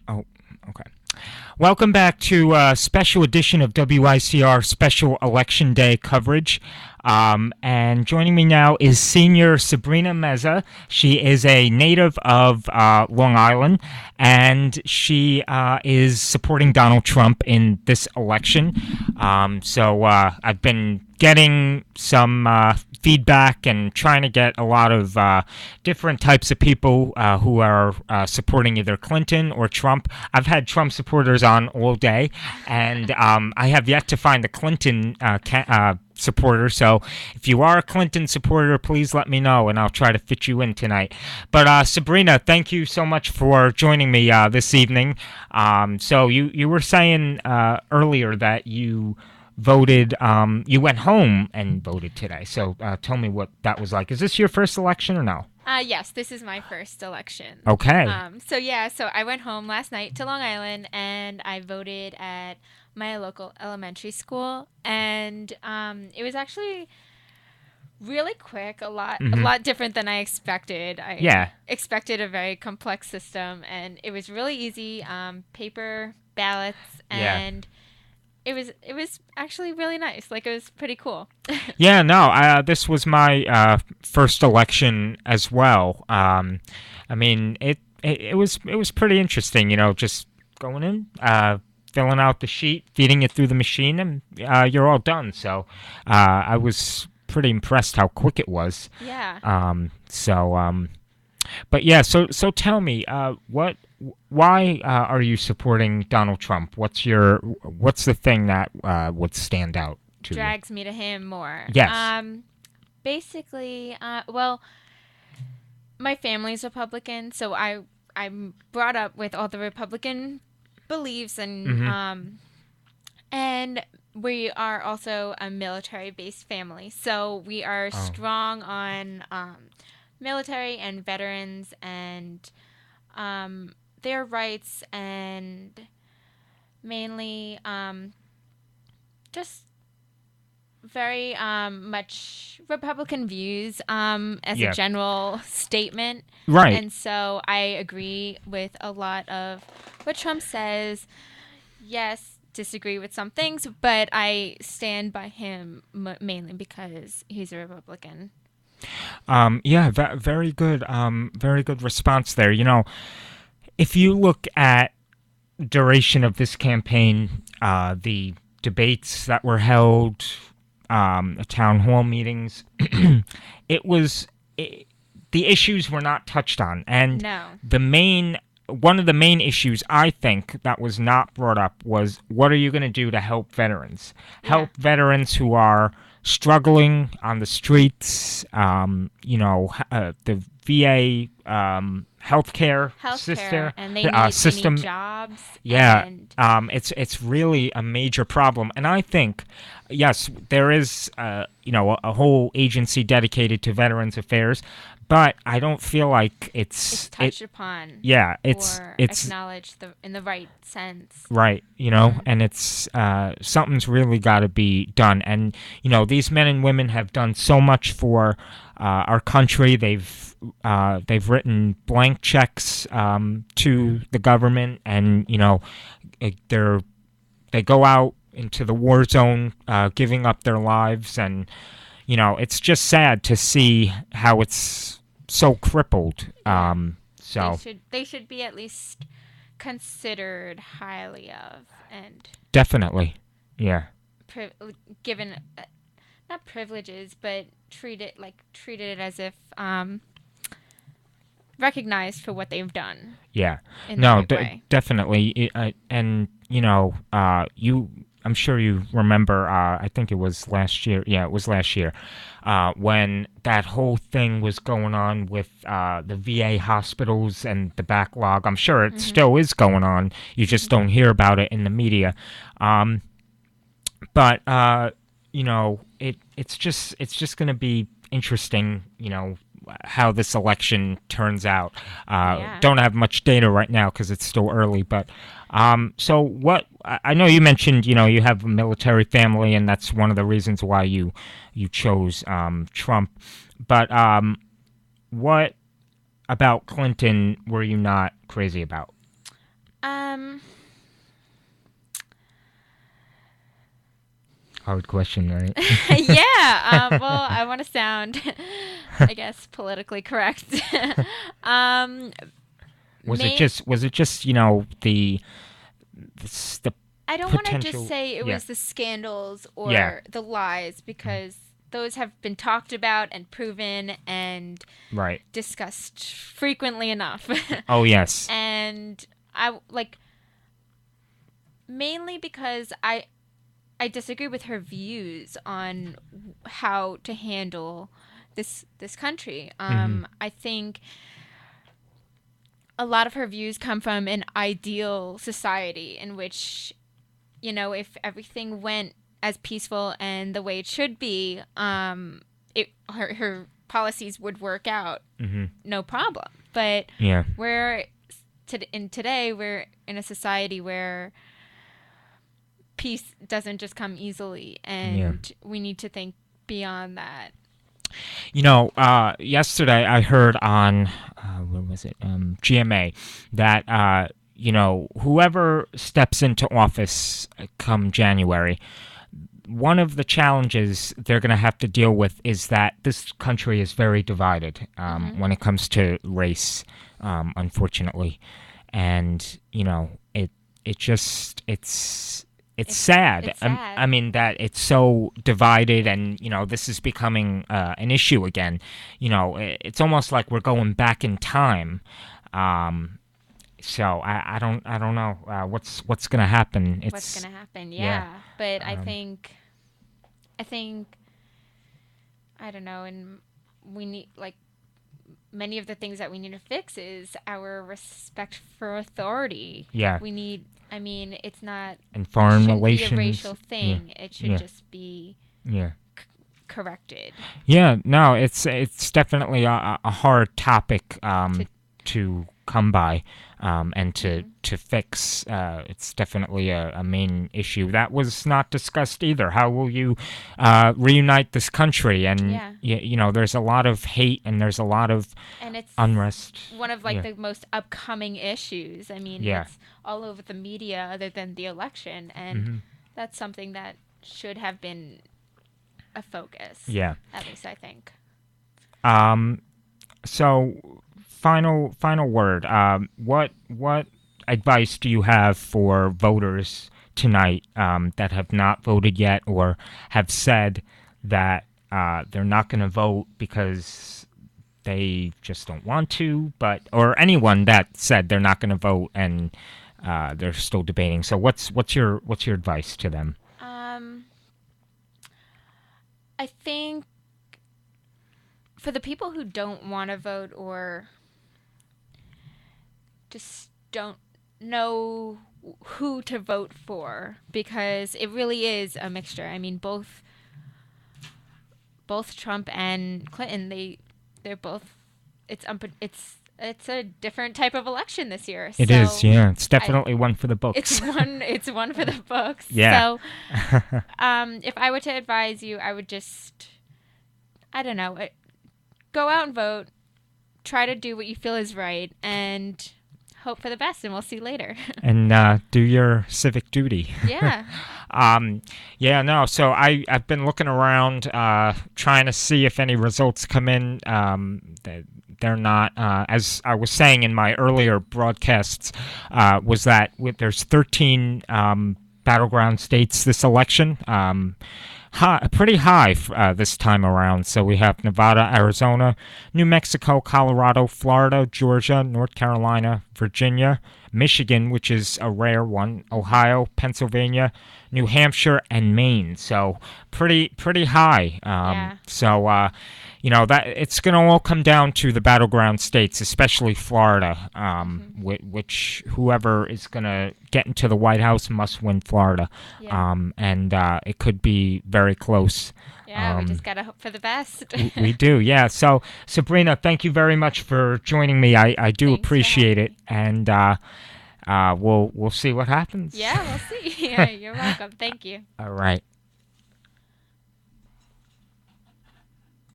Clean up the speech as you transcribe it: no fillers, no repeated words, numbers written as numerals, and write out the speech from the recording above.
Oh, okay. Welcome back to a special edition of WICR Special Election Day coverage. And joining me now is senior Sabrina Meza. She is a native of Long Island, and she is supporting Donald Trump in this election. So I've been getting some feedback and trying to get a lot of different types of people who are supporting either Clinton or Trump. I've had Trump supporters on all day, and I have yet to find the Clinton supporter. So if you are a Clinton supporter, please let me know, and I'll try to fit you in tonight. But Sabrina, thank you so much for joining me this evening. So you were saying earlier that you went home and voted today. So tell me what that was like. Is this your first election or no? Yes, this is my first election. Okay. So I went home last night to Long Island and I voted at my local elementary school, and it was actually really quick, a Mm-hmm. lot different than I expected. I Yeah. expected a very complex system, and it was really easy. Paper ballots, Yeah. and it was actually really nice. Like, it was pretty cool. Yeah, no, this was my first election as well. I mean, it was pretty interesting, just going in, filling out the sheet, feeding it through the machine, and you're all done. So I was pretty impressed how quick it was. Yeah. But yeah, so tell me, why are you supporting Donald Trump? What's the thing that would stand out to you? Drags me to him more. Yes. Basically, well, my family's Republican, so I'm brought up with all the Republican beliefs, Mm-hmm. and we are also a military based family, so we are Oh, strong on military and veterans and their rights, and mainly just very much Republican views as a yeah. general statement. Right. And so I agree with a lot of what Trump says. Yes, disagree with some things, but I stand by him mainly because he's a Republican. Yeah. Very good. Very good response there. If you look at duration of this campaign, the debates that were held, town hall meetings, it was it, the issues were not touched on, and No. the main one of the main issues I think that was not brought up was what are you going to do to help veterans? Yeah. Help veterans who are struggling on the streets. The VA healthcare Healthcare, and they need system. jobs, Yeah, and it's really a major problem, and I think yes, there is a whole agency dedicated to Veterans Affairs, but I don't feel like it's it. touched upon Yeah, it's or it's acknowledged in the right sense. right, Hmm. and it's something's really got to be done, and these men and women have done so much for our country. They've written blank checks to the government, and they're they go out into the war zone, giving up their lives, and it's just sad to see how it's so crippled. Yeah, So they should be at least considered highly of, and definitely, yeah, pri- given not privileges, but treated as if recognized for what they've done yeah, in the no, right way. definitely, and you. I'm sure you remember. I think it was last year. Yeah, it was last year when that whole thing was going on with the VA hospitals and the backlog. I'm sure it Hmm. still is going on. You just don't hear about it in the media. Um, but it's just going to be interesting. How this election turns out. Yeah. Don't have much data right now because it's still early. But so what? I know you mentioned you have a military family, and that's one of the reasons why you chose Trump. But what about Clinton were you not crazy about? Hard question, right? Yeah. Well, I want to sound, I guess, politically correct. um, may Was it just the I don't want to just potential? say it Yeah, was the scandals yeah, or the lies because those have been talked about and proven and right. discussed frequently enough. Oh yes. And I like mainly because I disagree with her views on how to handle this country. Mm-hmm. I think a lot of her views come from an ideal society in which, if everything went as peaceful and the way it should be, her policies would work out Mm-hmm. no problem. But Yeah. we're today we're in a society where peace doesn't just come easily, Yeah. and we need to think beyond that. Yesterday I heard on what was it? GMA that whoever steps into office come January, one of the challenges they're going to have to deal with is that this country is very divided Mm-hmm. when it comes to race, unfortunately, and it just it's sad. It's sad. I mean that it's so divided, and this is becoming an issue again. It's almost like we're going back in time. Um, so I don't know what's gonna happen. What's It's gonna happen? yeah. Yeah, but Um, I think I don't know, and we need like many of the things that we need to fix is our respect for authority. yeah, We need. I mean, it's not. and It foreign shouldn't be a relations. racial Yeah, thing. It should yeah, just be yeah. corrected. Yeah, no, it's definitely a hard topic To. to come by and to Mhm. to fix. It's definitely a main issue that was not discussed either. How will you reunite this country? And Yeah. there's a lot of hate and there's a lot of And it's unrest. one of like Yeah, the most upcoming issues. I mean, yeah, it's all over the media other than the election, and hmm that's something that should have been a focus. yeah. At least I think. Um, so final word. What advice do you have for voters tonight that have not voted yet or have said that they're not going to vote because they just don't want to, or anyone that said they're not going to vote and they're still debating. So what's your advice to them? Um, I think for the people who don't want to vote or just don't know who to vote for, because it really is a mixture. I mean, both Trump and Clinton, they're both it's a different type of election this year. It is, So yeah. It's I definitely one for the it's books. one for the books. Yeah. So if I were to advise you, I would just I don't know, go out and vote, try to do what you feel is right, and hope for the best, and we'll see later. And do your civic duty. Yeah. Yeah, no. So I've been looking around, trying to see if any results come in. They're not, as I was saying in my earlier broadcasts, was that there's 13 battleground states this election. Pretty high this time around. So we have Nevada, Arizona, New Mexico, Colorado, Florida, Georgia, North Carolina, Virginia, Michigan, which is a rare one, Ohio, Pennsylvania, New Hampshire, and Maine. So pretty high. Yeah. That it's going to all come down to the battleground states, especially Florida, which whoever is going to get into the White House must win Florida. Yeah. And it could be very close. Yeah, we just gotta hope for the best. We do, yeah. So, Sabrina, thank you very much for joining me. I do Thanks for appreciate having it, me. and we'll see what happens. Yeah, we'll see. Yeah, you're welcome. Thank you. All right.